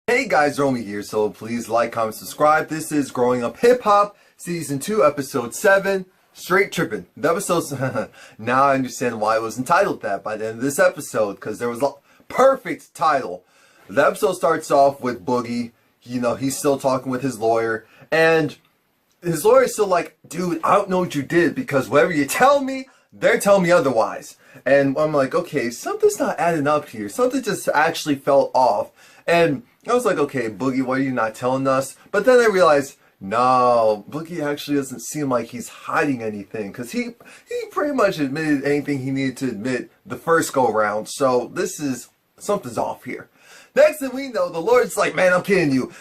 Hey guys, Romie here, so please like, comment, subscribe. This is Growing Up Hip Hop, Season 2, Episode 7, Straight Trippin'. The episode's... now I understand why it was entitled that by the end of this episode, because there was a perfect title. The episode starts off with Boogie. You know, he's still talking with his lawyer, and his lawyer's still like, dude, I don't know what you did, because whatever you tell me, they're telling me otherwise. And I'm like, okay, something's not adding up here. Something just actually fell off. And I was like, okay, Boogie, why are you not telling us? But then I realized, no, Boogie actually doesn't seem like he's hiding anything. Because he pretty much admitted anything he needed to admit the first go-round. So this is, something's off here. Next thing we know, the lawyer's like, man, I'm kidding you.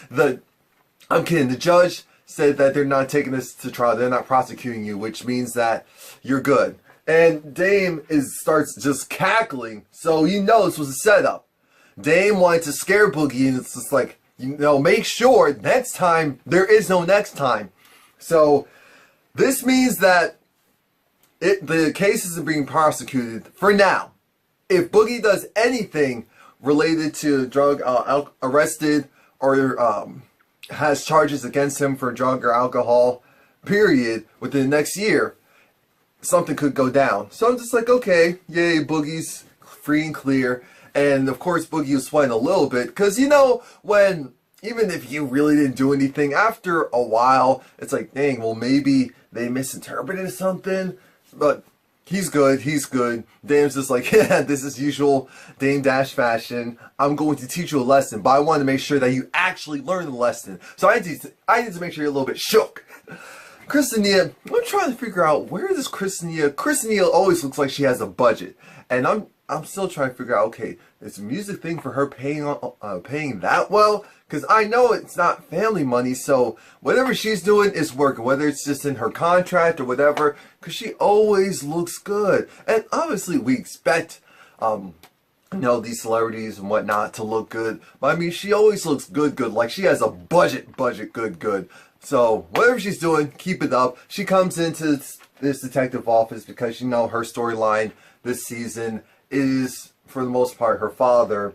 I'm kidding. The judge said that they're not taking this to trial. They're not prosecuting you, which means that you're good. And Dame starts just cackling. So you know this was a setup. Dame wanted to scare Boogie, and it's just like, you know, make sure next time there is no next time. So this means that the case isn't being prosecuted for now. If Boogie does anything related to drug arrested or has charges against him for drug or alcohol, period, within the next year, something could go down. So I'm just like, okay, yay, Boogie's free and clear. And of course Boogie was sweating a little bit, because you know, when, even if you really didn't do anything, after a while, it's like, dang, well maybe they misinterpreted something, but he's good, he's good. Dame's just like, yeah, this is usual Dame Dash fashion. I'm going to teach you a lesson, but I want to make sure that you actually learn the lesson. So I need to make sure you're a little bit shook. Kristinia, I'm trying to figure out, where is Kristinia? Kristinia always looks like she has a budget, and I'm still trying to figure out, okay, is the music thing for her paying that well? Because I know it's not family money, so whatever she's doing is working, whether it's just in her contract or whatever, because she always looks good. And obviously we expect, you know, these celebrities and whatnot to look good, but I mean, she always looks good, like she has a budget, good. So whatever she's doing, keep it up. She comes into this detective office because, you know, her storyline this season is, for the most part, her father,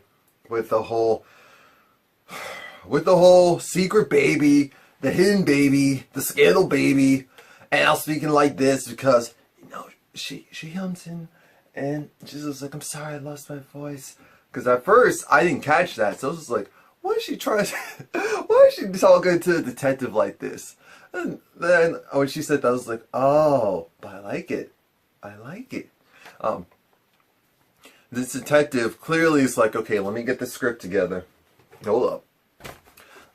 with the whole secret baby, the hidden baby, the scandal baby. And I'm speaking like this because, you know, she comes in and she's just like, I'm sorry I lost my voice. Because at first I didn't catch that, so I was just like, why is she trying to why is she talking to a detective like this? And then when she said that, I was like, oh, but I like it. This detective clearly is like, okay, let me get the script together. Hold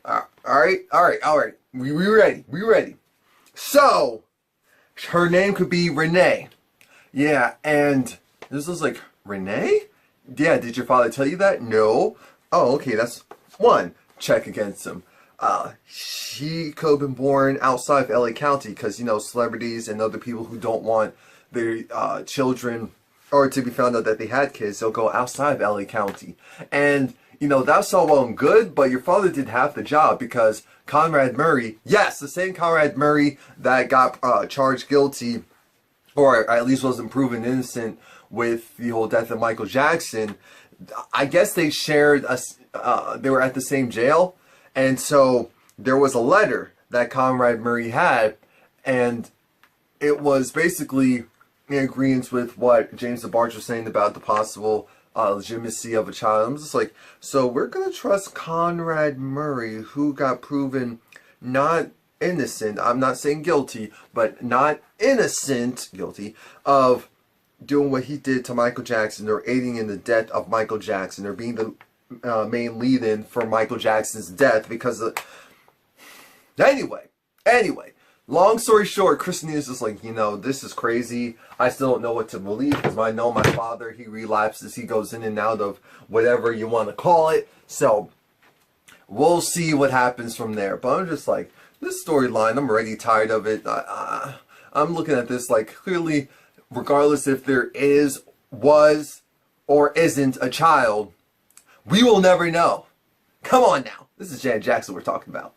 up. Alright. We ready. So, her name could be Renee. Yeah, and this was like, Renee? Yeah, did your father tell you that? No. Oh, okay, that's one check against him. She could have been born outside of LA County because, you know, celebrities and other people who don't want their children, or to be found out that they had kids, they'll go outside of LA County. And, you know, that's all well and good, but your father did half the job, because Conrad Murray, yes, the same Conrad Murray that got charged guilty, or at least wasn't proven innocent with the whole death of Michael Jackson, I guess they shared, they were at the same jail, and so there was a letter that Conrad Murray had, and it was basically in agreement with what James DeBarge was saying about the possible legitimacy of a child. I'm just like, so we're going to trust Conrad Murray, who got proven not innocent, I'm not saying guilty, but not innocent, guilty, of doing what he did to Michael Jackson, or aiding in the death of Michael Jackson, or being the main lead-in for Michael Jackson's death, because of... Anyway. Long story short, Kristinia is just like, you know, this is crazy. I still don't know what to believe, because I know my father, he relapses, he goes in and out of whatever you want to call it. So, we'll see what happens from there. But I'm just like, this storyline, I'm already tired of it. I'm looking at this like, clearly, regardless if there was, or isn't a child, we will never know. Come on now. This is Janet Jackson we're talking about.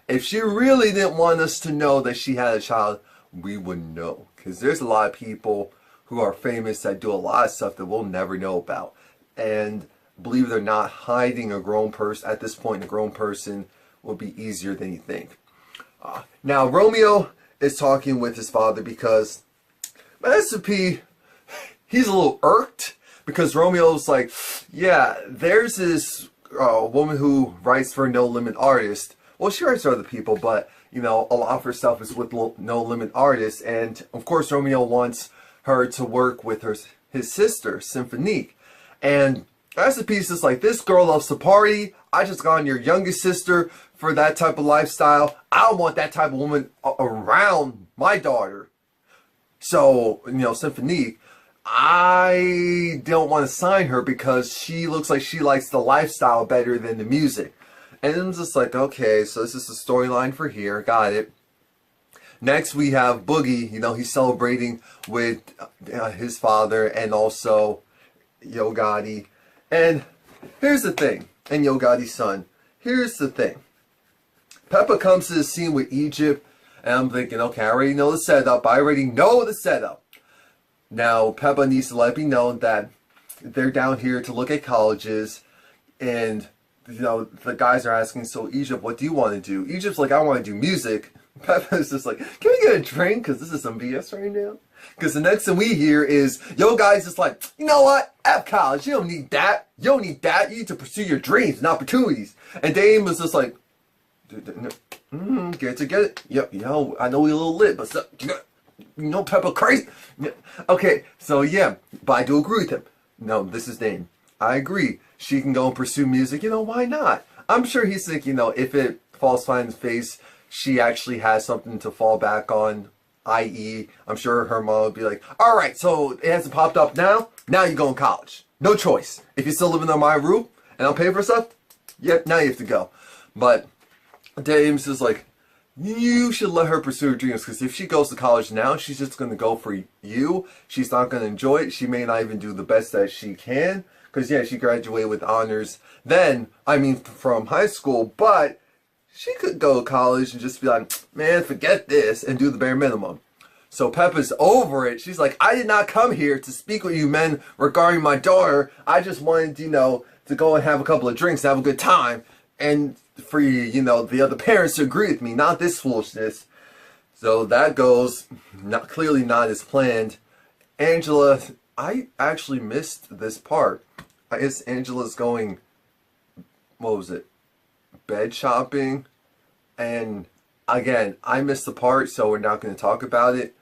If she really didn't want us to know that she had a child, we wouldn't know. Because there's a lot of people who are famous that do a lot of stuff that we'll never know about. And believe it or not, hiding a grown person, at this point, a grown person will be easier than you think. Now, Romeo is talking with his father because Master P, he's a little irked because Romeo's like, yeah, there's this woman who writes for No Limit Artist. Well, she writes for other people, but, you know, a lot of her stuff is with No Limit Artists. And, of course, Romeo wants her to work with his sister, Symphonique. And Master P is just like, this girl loves to party. I just got on your youngest sister for that type of lifestyle. I don't want that type of woman around my daughter. So, you know, Symphonique, I don't want to sign her because she looks like she likes the lifestyle better than the music. And I'm just like, okay, so this is the storyline for here. Got it. Next, we have Boogie. You know, he's celebrating with his father and also Yo Gotti. And here's the thing. And Yo Gotti's son. Here's the thing. Peppa comes to the scene with Egypt. And I'm thinking, okay, I already know the setup. I already know the setup. Now, Peppa needs to let me know that they're down here to look at colleges. And, you know, the guys are asking, so Egypt, what do you want to do? Egypt's like, I want to do music. Peppa's just like, can we get a drink? Because this is some BS right now. Because the next thing we hear is, yo guys just like, you know what? F college, you don't need that. You don't need that. You need to pursue your dreams and opportunities. And Dame was just like, get it. Yep, you know, I know we a little lit, but you know Peppa crazy. Okay, so yeah, but I do agree with him. No, this is Dame. I agree. She can go and pursue music. You know, why not? I'm sure he's thinking, you know, if it falls flat in the face, she actually has something to fall back on, i.e., I'm sure her mom would be like, all right, so it hasn't popped up now? Now you go in college. No choice. If you're still living on my roof and I'm paying for stuff, yep, now you have to go. But Dame's just like, you should let her pursue her dreams, because if she goes to college now, she's just going to go for you. She's not going to enjoy it. She may not even do the best that she can, because, yeah, she graduated with honors then, I mean, from high school, but she could go to college and just be like, man, forget this, and do the bare minimum. So Peppa's over it. She's like, I did not come here to speak with you men regarding my daughter. I just wanted, you know, to go and have a couple of drinks, have a good time, and for you know, the other parents to agree with me, not this foolishness. So that goes clearly not as planned. Angela, I actually missed this part. I guess Angela's going, what was it, bed shopping, and again, I missed the part, so we're not going to talk about it.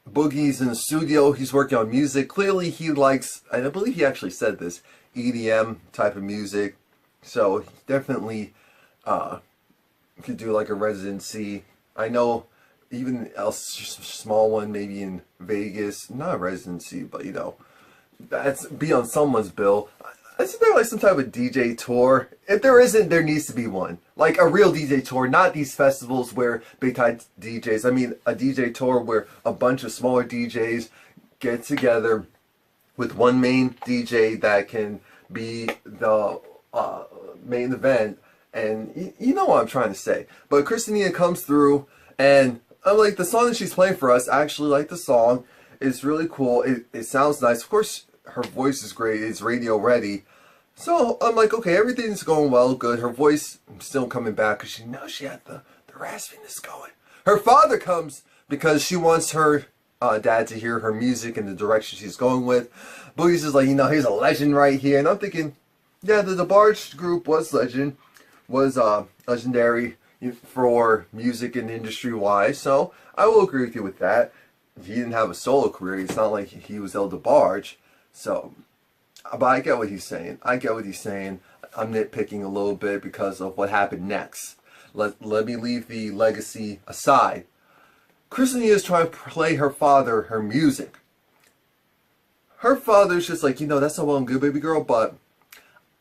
Boogie's in the studio, he's working on music. Clearly he likes, and I believe he actually said this, EDM type of music. So he definitely could do like a residency. I know even a small one, maybe in Vegas, not a residency, but you know, that's be on someone's bill. Isn't there like some type of DJ tour? If there isn't, there needs to be one. Like a real DJ tour, not these festivals where big time DJs. I mean, a DJ tour where a bunch of smaller DJs get together with one main DJ that can be the main event. And you know what I'm trying to say. But Kristinia comes through, and I'm like, the song that she's playing for us, I actually like the song. It's really cool. It sounds nice. Of course, her voice is great. It's radio ready. So I'm like, okay, everything's going well, good. Her voice still coming back because she knows she had the raspiness going. Her father comes because she wants her dad to hear her music and the direction she's going with. Boogie's just like, you know, he's a legend right here. And I'm thinking, yeah, the DeBarge group was legendary for music and industry-wise. So I will agree with you with that. He didn't have a solo career. It's not like he was El DeBarge. So, but I get what he's saying. I get what he's saying. I'm nitpicking a little bit because of what happened next. Let me leave the legacy aside. Kristinia is trying to play her father her music. Her father's just like, you know, that's all well and good, baby girl, but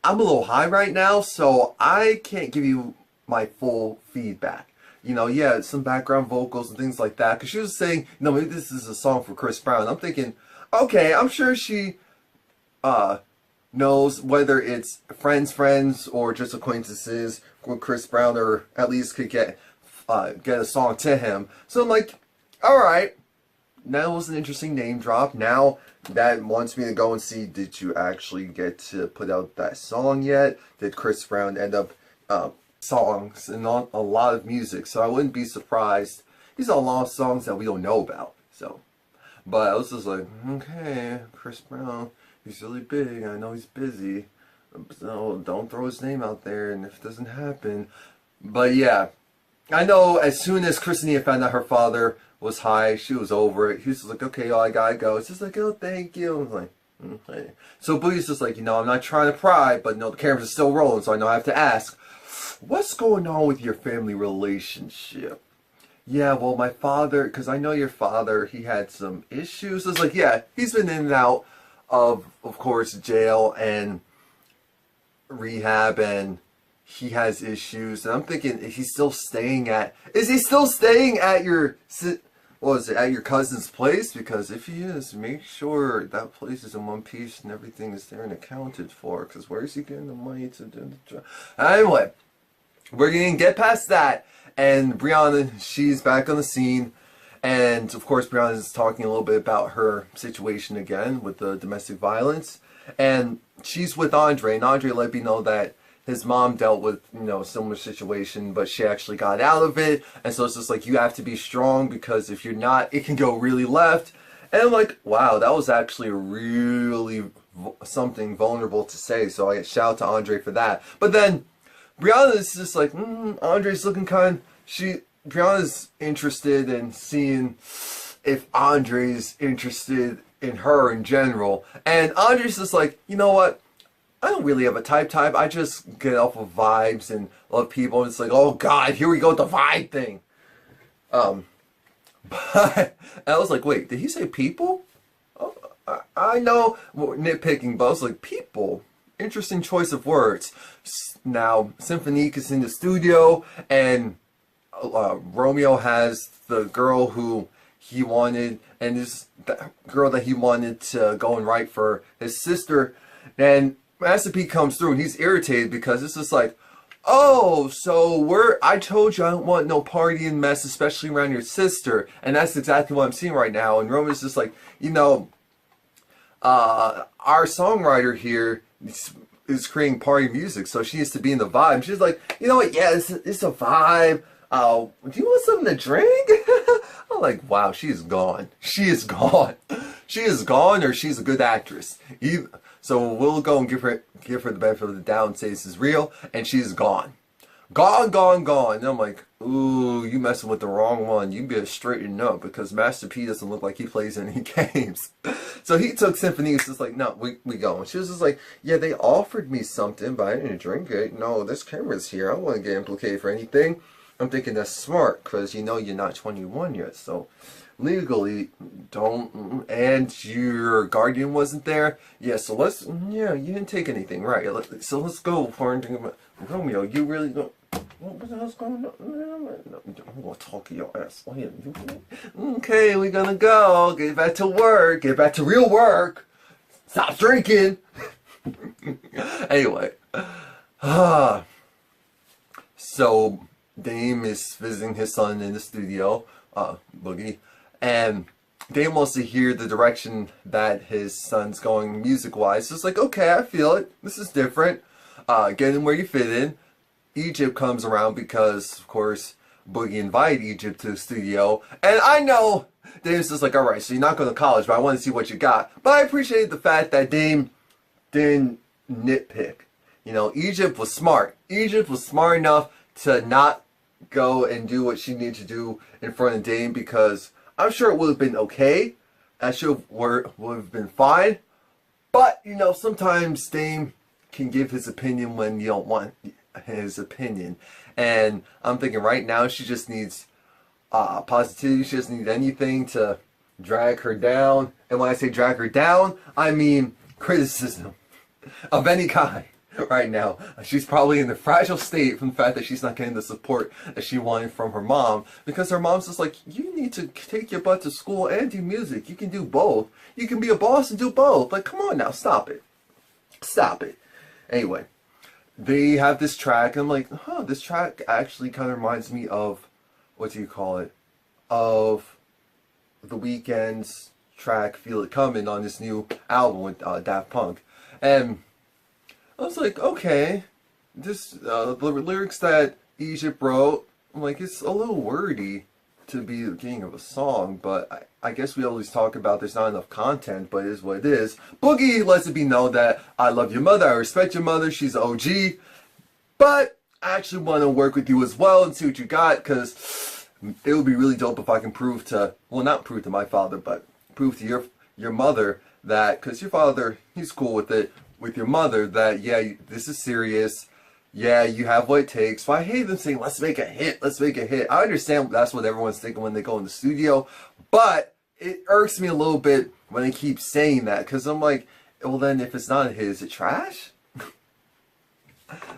I'm a little high right now, so I can't give you my full feedback. You know, yeah, some background vocals and things like that. Because she was saying, you know, maybe this is a song for Chris Brown. I'm thinking, okay, I'm sure she knows whether it's friends or just acquaintances with Chris Brown, or at least could get a song to him. So I'm like, all right, that was an interesting name drop. Now that wants me to go and see, did you actually get to put out that song yet? Did Chris Brown end up songs and not a lot of music? So I wouldn't be surprised. These are a lot of songs that we don't know about. So, but I was just like, okay, Chris Brown, he's really big. I know he's busy. So don't throw his name out there, and if it doesn't happen. But yeah, I know as soon as Kristinia found out her father was high, she was over it. He was just like, okay, I gotta go. It's just like, oh, thank you. I was like, okay. So Boogie's just like, I'm not trying to pry, but no, the cameras are still rolling, so I know I have to ask, what's going on with your family relationship? Yeah, well, my father, because I know your father, he had some issues. It's like, yeah, he's been in and out of course, jail and rehab, and he has issues. And I'm thinking, is he still staying at your, what was it, at your cousin's place? Because if he is, make sure that place is in one piece and everything is there and accounted for. Because where is he getting the money to do the job? Anyway, we're going to get past that. And Brianna, she's back on the scene. And of course, Brianna is talking a little bit about her situation again with the domestic violence. And she's with Andre. And Andre let me know that his mom dealt with, a similar situation, but she actually got out of it. And so it's just like, you have to be strong, because if you're not, it can go really left. And I'm like, wow, that was actually really something vulnerable to say. So I shout out to Andre for that. But then Brianna is just like, Andre's looking Brianna's interested in seeing if Andre's interested in her in general. And Andre's just like, you know what? I don't really have a type. I just get off of vibes and love people. And it's like, oh God, here we go with the vibe thing. But I was like, wait, did he say people? Oh, I know, nitpicking, but I was like, people? Interesting choice of words. Now, Symphonique is in the studio, and Romeo has the girl who he wanted, and this girl that he wanted to go and write for his sister. And Master P comes through, and he's irritated because it's just like, oh, so I told you I don't want no party and mess, especially around your sister. And that's exactly what I'm seeing right now. And Romeo's just like, our songwriter here is creating party music, so she needs to be in the vibe. And she's like, you know what, yeah, it's a vibe. Do you want something to drink? I'm like, wow, she is gone. She is gone. She is gone, or she's a good actress. So we'll go and give her the benefit of the doubt and say this is real, and she's gone. Gone. And I'm like, ooh, you messing with the wrong one. You better straighten up, because Master P doesn't look like he plays any games. So he took Symphony. It's just like, no, we go. And she was just like, yeah, they offered me something, but I didn't drink it. No, this camera's here. I don't want to get implicated for anything. I'm thinking that's smart, because you're not 21 yet. So legally, don't. And your guardian wasn't there. Yeah, so you didn't take anything, right? So let's go for Romeo. You really don't. What the hell's going on? I'm gonna talk to your ass. Okay, we're gonna go. Get back to work. Get back to real work. Stop drinking. Anyway. So Dame is visiting his son in the studio, Boogie. And Dame wants to hear the direction that his son's going music-wise. So it's like, okay, I feel it. This is different. Get in where you fit in. Egypt comes around because, of course, Boogie invited Egypt to the studio. And I know Dame's just like, alright, so you're not going to college, but I want to see what you got. But I appreciate the fact that Dame didn't nitpick. Egypt was smart. Egypt was smart enough to not go and do what she needed to do in front of Dame, because I'm sure it would have been okay. That should would have been fine. But, sometimes Dame can give his opinion when you don't want his opinion. And I'm thinking right now she just needs positivity. She doesn't need anything to drag her down. And when I say drag her down, I mean criticism of any kind. Right now, she's probably in the fragile state from the fact that she's not getting the support that she wanted from her mom, because her mom's just like, you need to take your butt to school and do music. You can do both. You can be a boss and do both. Like, come on now, stop it. Anyway, they have this track, and I'm like, this track actually kind of reminds me of, what do you call it? Of The Weeknd's track "Feel It Coming" on this new album with Daft Punk, and I was like, okay, this the lyrics that Egypt wrote, I'm like, it's a little wordy to be the beginning of a song, but I guess we always talk about there's not enough content, but it is what it is. Boogie lets it be known that I love your mother, I respect your mother, she's OG, but I actually want to work with you as well and see what you got, because it would be really dope if I can prove to, well, not prove to my father, but prove to your mother that, because your father, he's cool with it, with your mother, that, yeah, this is serious. Yeah, you have what it takes. So I hate them saying, let's make a hit, let's make a hit. I understand that's what everyone's thinking when they go in the studio, but it irks me a little bit when they keep saying that, because I'm like, well then if it's not a hit, is it trash?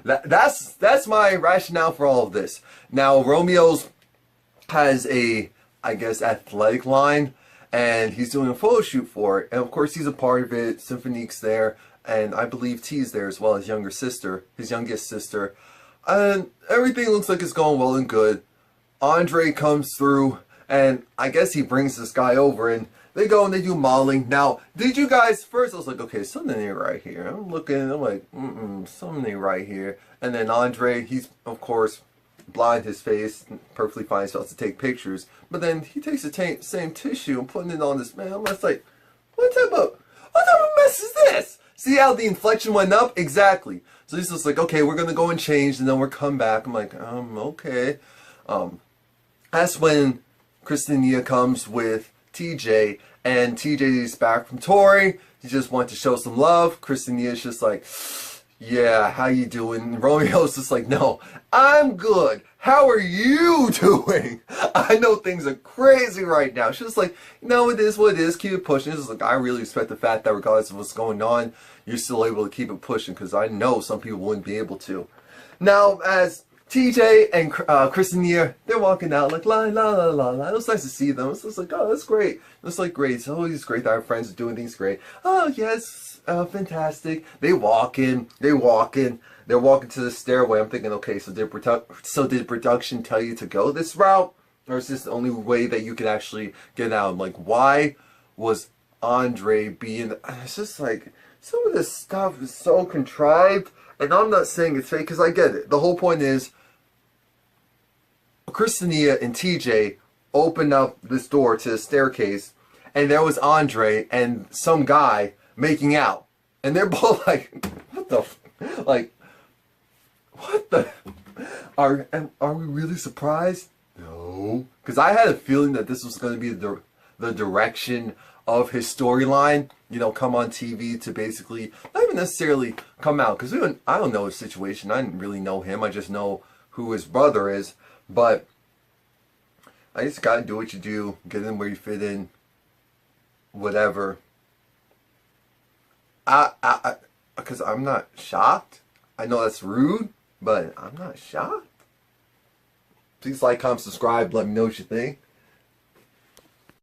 That's my rationale for all of this. Now, Romeo's has a, I guess, athletic line, and he's doing a photo shoot for it, and of course he's a part of it. Symphonique's there, and I believe T's there as well, his younger sister, his youngest sister, and everything looks like it's going well and good. Andre comes through, and I guess he brings this guy over, and they go and they do modeling. Now, did you guys, first I was like, okay, something ain't right here. I'm looking, I'm like, something ain't right here. And then Andre, he's, of course, blind his face, perfectly fine himself to take pictures. But then he takes the same tissue and putting it on this man. I'm just like, what type of mess is this? See how the inflection went up? Exactly. So he's just like, okay, we're going to go and change, and then we'll come back. I'm like, okay. That's when Kristinia comes with TJ, and TJ's back from touring. He just wants to show some love. Kristinia's just like, yeah, how you doing? And Romeo's just like, no, I'm good. How are you doing? I know things are crazy right now. She's like, no, it is what it is. Keep it pushing. It's like, I really respect the fact that regardless of what's going on, you're still able to keep it pushing, because I know some people wouldn't be able to. Now, as TJ and Kristinia, they're walking out like la la la la la. It was nice to see them. It's just like, oh, that's great. It's like great. It's always great that our friends are doing things great. Oh yes, fantastic. They walk in. They're walking to the stairway. I'm thinking, okay, so did production tell you to go this route, or is this the only way that you could actually get out? Like, why was Andre being? It's just like some of this stuff is so contrived. And I'm not saying it's fake, because I get it. The whole point is, Kristinia and TJ opened up this door to the staircase, and there was Andre and some guy making out. And they're both like, what the, like, what the, are we really surprised? No. Because I had a feeling that this was going to be the direction of his storyline, you know, come on TV to basically, not even necessarily come out, because I don't know his situation, I didn't really know him, I just know who his brother is, but I just gotta do what you do, get in where you fit in, whatever. Because I'm not shocked. I know that's rude, but I'm not shocked. Please like, comment, subscribe, let me know what you think.